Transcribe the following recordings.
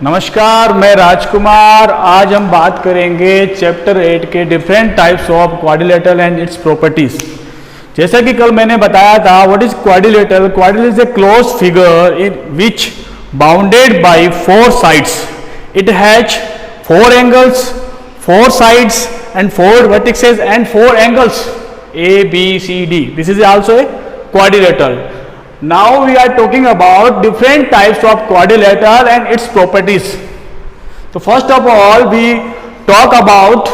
नमस्कार, मैं राजकुमार। आज हम बात करेंगे चैप्टर 8 के different types of quadrilateral and its properties. जैसा कि कल मैंने बताया था, what is quadrilateral? Quadrilateral is a close figure in which bounded by 4 sides. It has 4 angles, 4 sides and 4 vertices and 4 angles A, B, C, D. This is also a quadrilateral. Now we are talking about different types of quadrilateral and its properties. So first of all we talk about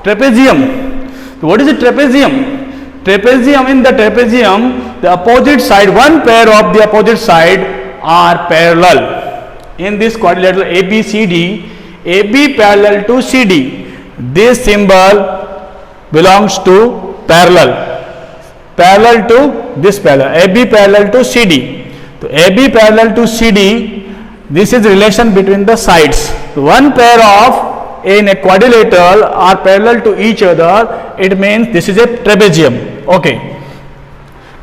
trapezium. So what is a trapezium? Trapezium, in the trapezium, the opposite side, one pair of the opposite side are parallel. In this quadrilateral ABCD, AB parallel to CD. This symbol belongs to parallel to this parallel, AB parallel to CD. So AB parallel to CD, this is relation between the sides. So one pair of in a quadrilateral are parallel to each other, it means this is a trapezium. Okay.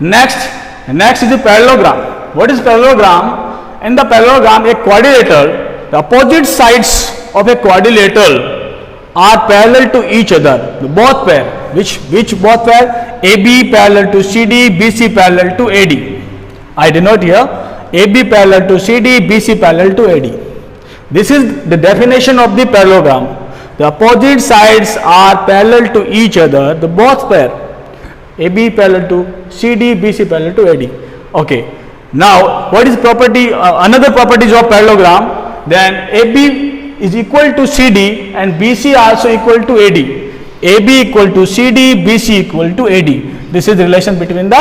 Next is the parallelogram. What is parallelogram? In the parallelogram, a quadrilateral, the opposite sides of a quadrilateral are parallel to each other. Both pair, which both pair? AB parallel to CD, BC parallel to AD. I denote here AB parallel to CD, BC parallel to AD. This is the definition of the parallelogram. The opposite sides are parallel to each other. The both pair AB parallel to CD, BC parallel to AD. Okay. Now what is property? Another properties of parallelogram. Then AB is equal to CD and BC also equal to AD. AB equal to CD, BC equal to AD. This is the relation between the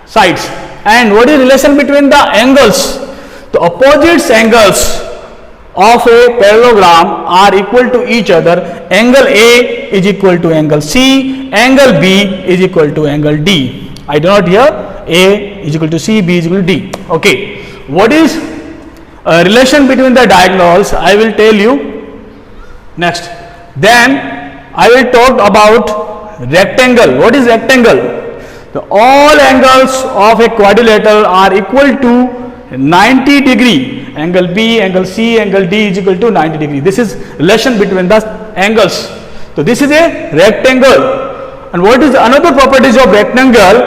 sides. And what is relation between the angles? The opposite angles of a parallelogram are equal to each other. Angle A is equal to angle C, angle B is equal to angle D. I do not here A is equal to C, B is equal to D. Okay. What is relation between the diagonals? I will tell you next. Then I will talk about rectangle. What is rectangle? All angles of a quadrilateral are equal to 90 degree. Angle B, angle C, angle D is equal to 90 degree. This is relation between the angles. So this is a rectangle. And what is another properties of rectangle?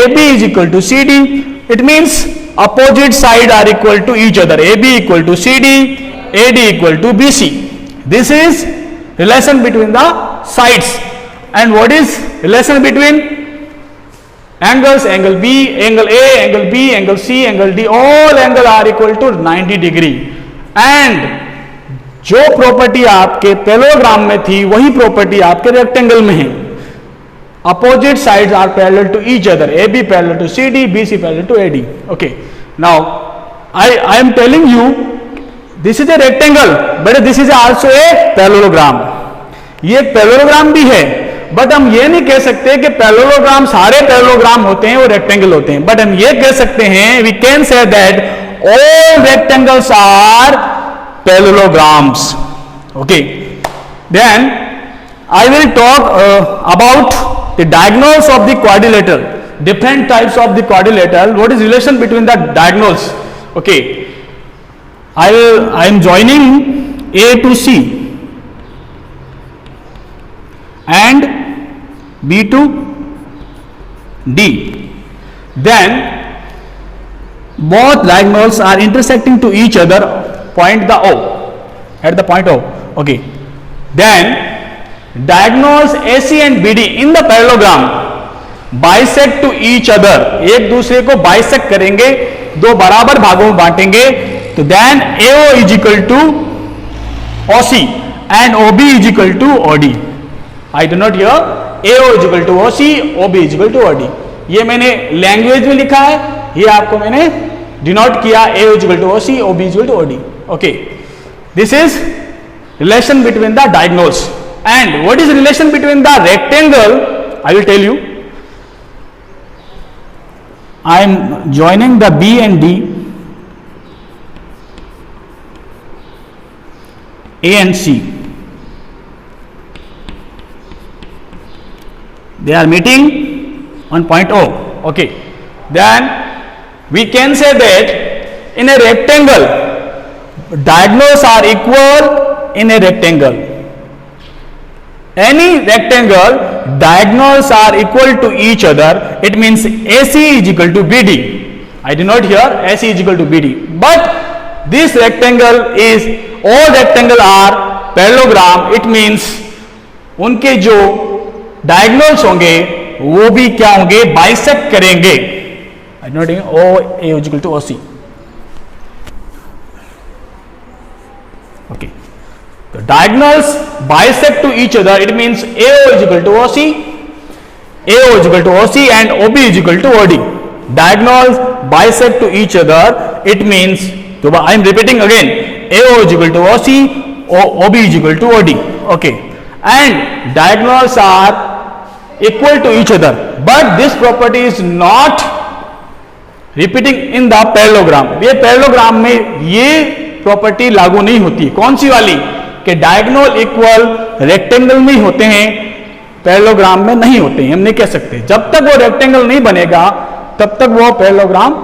AB is equal to CD. It means opposite side are equal to each other. AB equal to CD, AD equal to BC. This is relation between the sides. And what is relation between angles? Angle B, angle A, angle B, angle C, angle D, all angle are equal to 90 degree. And जो property आपके parallelogram में थी वही property आपके rectangle में है. Opposite sides are parallel to each other. AB parallel to CD, BC parallel to AD. Okay. Now I am telling you this is a rectangle, but this is also a parallelogram. ये एक parallelogram भी है, but हम ये नहीं कह सकते कि पैरेललोग्राम सारे पैरेललोग्राम होते हैं वो रेक्टेंगल होते हैं. बट हम ये कह सकते हैं, we can say that all rectangles are parallelograms. Okay. Then I will talk about the diagonals of the quadrilateral. Different types of the quadrilateral. What is relation between the diagonals? Okay. I am joining A to C and B to D. Then both diagonals are intersecting to each other. Point the O at the point O. Okay. Then diagonals AC and BD in the parallelogram bisect to each other. एक दूसरे को bisect करेंगे, दो बराबर भागों में बांटेंगे. तो then AO is equal to OC and OB is equal to OD. I do not here AO is equal to OC, OB is equal to OD. ये मैंने लैंग्वेज में लिखा है, ये आपको मैंने डिनोट किया. AO is equal to OC, OB is equal to OD. Okay. This is relation between the diagonals. And what is the relation between the rectangle? I will tell you. I am joining the B and D, A and C. They are meeting on point O. Okay. Then we can say that in a rectangle diagonals are equal in a rectangle. Any rectangle diagonals are equal to each other. It means AC is equal to BD. I denote here AC is equal to BD. But this rectangle is, all rectangle are parallelogram. It means उनके जो diagonals होंगे वो भी क्या होंगे, bisect करेंगे. I denote OA is equal to OC. Okay. The diagonals bisect to each other. It means AO is equal to OC, AO is equal to OC, and OB is equal to OD. Diagonals bisect to each other. It means, so I am repeating again, AO is equal to OC, OB is equal to OD. Okay. And diagonals are equal to each other. But this property is not repeating in the parallelogram. ये parallelogram में ये property लागू नहीं होती. कौन सी वाली? कि diagonal equal rectangle में होते हैं, पैरेललोग्राम में नहीं होते हैं. हम नहीं कह सकते. जब तक वो रेक्टेंगल नहीं बनेगा तब तक वो पैरेललोग्राम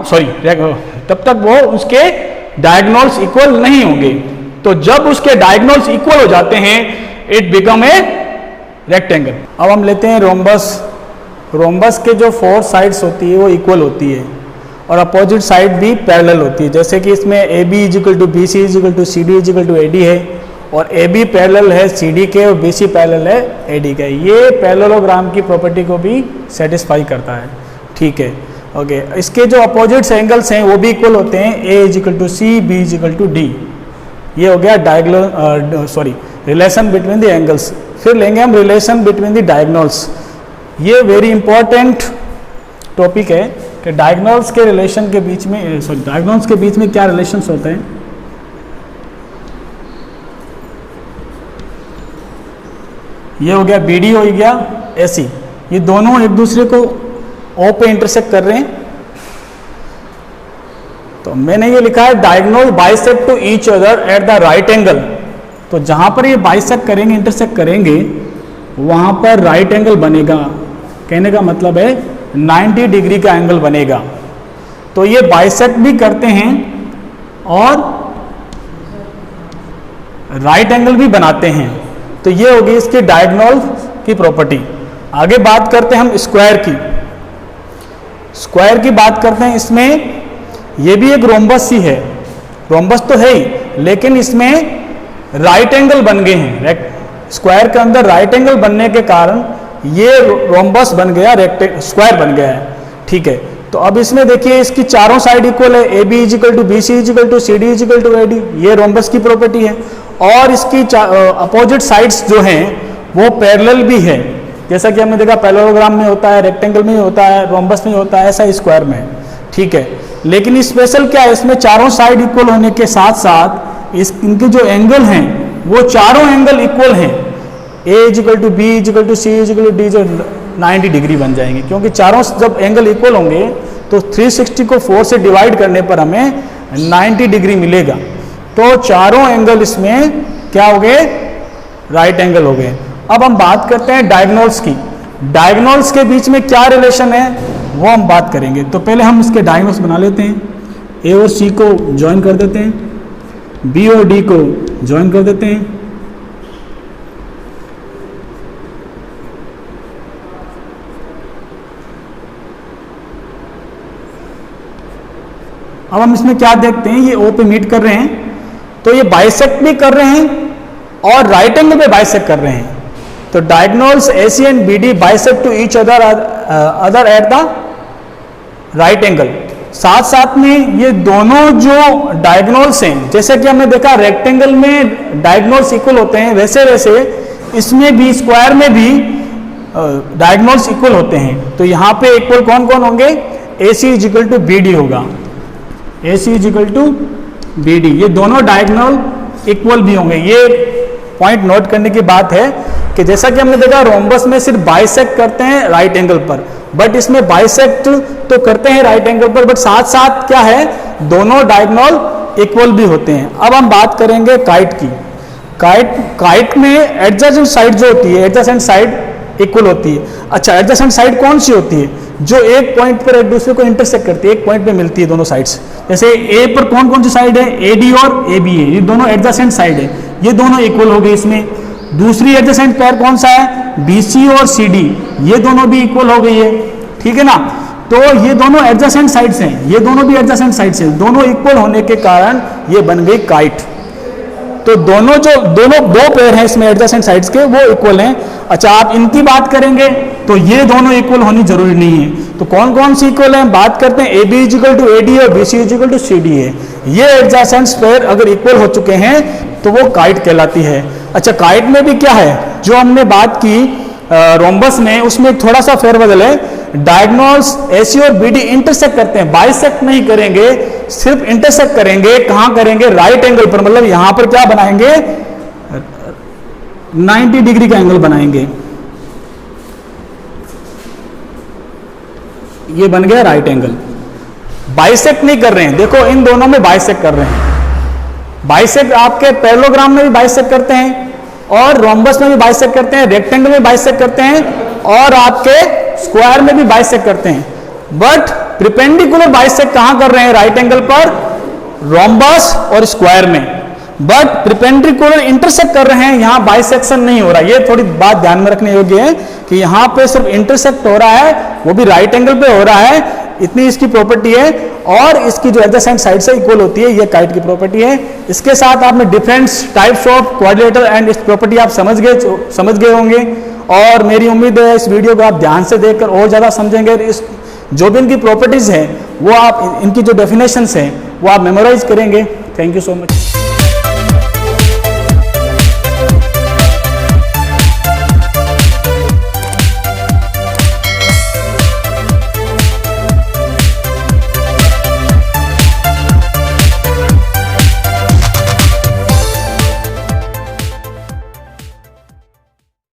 तब तक वो उसके डायगोनल्स इक्वल नहीं होंगे. तो जब उसके डायगोनल्स इक्वल हो जाते हैं इट बिकम ए रेक्टेंगल. अब हम लेते हैं रोम्बस. रोम्बस के जो 4 साइड्स होती है वो इक्वल होती है और अपोजिट साइड भी पैरेलल होती है. जैसे कि इसमें A B is equal to B C is equal to C D is equal to A D है और ए बी पैरेलल है सी डी के और बी सी पैरेलल है ए डी के. ये पैरेललोग्राम की प्रॉपर्टी को भी सेटिस्फाई करता है. ठीक है. ओके. इसके जो अपोजिट एंगल्स हैं वो भी इक्वल होते हैं. A is equal to C, B is equal to D. ये हो गया diagonal relation between the angles. फिर लेंगे हम रिलेशन बिटवीन द डायगोनल्स. ये वेरी इंपॉर्टेंट टॉपिक है कि डायगोनल्स के रिलेशन के बीच में डायगोनल्स के बीच में क्या रिलेशंस होते हैं. ये हो गया BD, हो गया AC. ये दोनों एक दूसरे को O पे इंटरसेक्ट कर रहे हैं. तो मैंने ये लिखा है diagonal bisect to each other at the right angle. तो जहां पर ये बाइसेक्ट करेंगे, इंटरसेक्ट करेंगे, वहां पर राइट एंगल बनेगा. कहने का मतलब है 90 डिग्री का एंगल बनेगा. तो ये बाइसेक्ट भी करते हैं और राइट एंगल भी बनाते हैं. तो ये होगी इसकी डायगोनल की प्रॉपर्टी. आगे बात करते हैं हम स्क्वायर की. स्क्वायर की बात करते हैं. इसमें ये भी एक रोम्बस ही है. रोम्बस तो है ही, लेकिन इसमें राइट एंगल बन गए हैं. स्क्वायर के अंदर राइट एंगल बनने के कारण ये रोम्बस बन गया, स्क्वायर बन गया है. ठीक है. तो अब इसमें देखिए इसकी चारों साइड इक्वल है. A B is equal to B C is equal to C D is equal to A D. ये रोम्बस की प्रॉपर्टी है. और इसकी अपोजिट साइड्स जो हैं वो पैरेलल भी है. जैसा कि हमने देखा पैरेललोग्राम में होता है, रेक्टेंगल में होता है, रोम्बस में होता है, ऐसा स्क्वायर में. ठीक है. लेकिन स्पेशल क्या है, इसमें चारों साइड इक्वल होने के साथ साथ इनके जो एंगल हैं वो चारों एंगल इक्वल हैं. A is equal to B is equal to C is equal to D, जो 90 डिग्री बन जाएंगे. क्योंकि चारों जब एंगल इक्वल होंगे तो 360 को 4 से डिवाइड करने पर हमें 90 डिग्री मिलेगा. तो चारों एंगल इसमें क्या हो गए, राइट एंगल हो गए. अब हम बात करते हैं डायगोनल्स की. डायगोनल्स के बीच में क्या रिलेशन है वो हम बात करेंगे. तो पहले हम इसके डायगोनल्स बना लेते हैं. ए और सी को ज्वाइन कर देते हैं, बी और डी को ज्वाइन कर देते हैं. अब हम इसमें क्या देखते हैं, ये O पे मीट कर रहे हैं तो ये बाइसेक्ट भी कर रहे हैं और राइट एंगल पे बाइसेक्ट कर रहे हैं. तो diagonals AC and BD bisect to each other at the right angle. साथ साथ में ये दोनों जो डायगोनल्स हैं, जैसे कि हमने देखा रेक्टेंगल में डायगोनल्स इक्वल होते हैं, वैसे वैसे इसमें भी स्क्वायर में भी डायगोनल्स इक्वल होते हैं. तो यहाँ पे इक्वल कौन कौन होंगे, AC is equal to BD होगा. AC is equal to BD. ये दोनों डायगोनल इक्वल भी होंगे. ये पॉइंट नोट करने की बात है कि जैसा कि हमने देखा रोम्बस में सिर्फ बाइसेक्ट करते हैं राइट एंगल पर, बट इसमें बाइसेक्ट तो करते हैं राइट एंगल पर, बट साथ साथ क्या है, दोनों डायगोनल इक्वल भी होते हैं. अब हम बात करेंगे काइट की. काइट में एडजेसेंट साइड जो होती है, एडजेसेंट साइड इक्वल होती है। अच्छा, एडजेसेंट साइड कौन सी होती है? जो एक पॉइंट पर एक दूसरे को इंटरसेक्ट करती है, एक पॉइंट पे मिलती है दोनों साइड्स। जैसे ए पर कौन कौन सी साइड है? AD और AB है, ये दोनों एडजेसेंट साइड है, ये दोनों इक्वल हो गए इसमें। दूसरी एडजेसेंट पेयर कौन सा है? BC और CD, ये दोनों भी इक्वल हो गई है, ठीक है ना। तो ये दोनों एडजेसेंट साइड्स हैं, ये दोनों भी एडजेसेंट साइड्स हैं, दोनों इक्वल होने के कारण ये बन गई काइट। तो दोनों दो पेयर हैं इसमें एडजेसेंट साइड्स के, वो इक्वल हैं। अच्छा, आप इनकी बात करेंगे तो ये दोनों इक्वल होनी जरूरी नहीं है। तो कौन कौन सी इक्वल है? बात करते हैं AB = AD और BC = CD है। ये एडजेसेंट पेयर अगर इक्वल हो चुके हैं तो वो काइट कहलाती है। अच्छा, काइट में भी क्या है, जो हमने बात की रोम्बस में, उसमें थोड़ा सा फेरबदल है। डायगोनल्स AC और BD इंटरसेक्ट करते हैं, बाइसेक्ट नहीं करेंगे, सिर्फ इंटरसेक्ट करेंगे। कहां करेंगे? राइट एंगल पर, मतलब यहां पर क्या बनाएंगे? 90 डिग्री का एंगल बनाएंगे। ये बन गया राइट एंगल। बाइसेक्ट नहीं कर रहे हैं, देखो इन दोनों में बाइसेक्ट कर रहे हैं। बाइसेक्ट आपके पैरेललोग्राम में भी बाइसेक्ट करते हैं, और रोम्बस में भी बाइसेक्ट करते हैं, रेक्टेंगल में बाइसेक्ट करते हैं, और आपके स्क्वायर में भी बाइसेक्ट करते हैं। बट परपेंडिकुलर बाइसेक्ट कहां कर रहे हैं? राइट एंगल पर, रोम्बस और स्क्वायर में। बट परपेंडिकुलर इंटरसेक्ट कर रहे हैं, यहां बाइसेक्शन नहीं हो रहा। ये थोड़ी बात ध्यान में रखने योग्य है कि यहां पे सिर्फ इंटरसेक्ट हो रहा है, वो भी राइट एंगल पे हो रहा है, इतनी इसकी प्रॉपर्टी है। और इसकी जो एडजेसेंट साइड से इक्वल होती है, ये काइट की प्रॉपर्टी है। इसके साथ आपने different types of quadrilateral and इस प्रॉपर्टी आप समझ गए होंगे। और मेरी उम्मीद है इस वीडियो को आप ध्यान से देखकर और ज़्यादा समझेंगे। इस जो भी इनकी प्रॉपर्टीज़ हैं, वो आप इनकी जो डेफिनेशंस हैं वो आप मेमोराइज करेंगे। Thank you so much.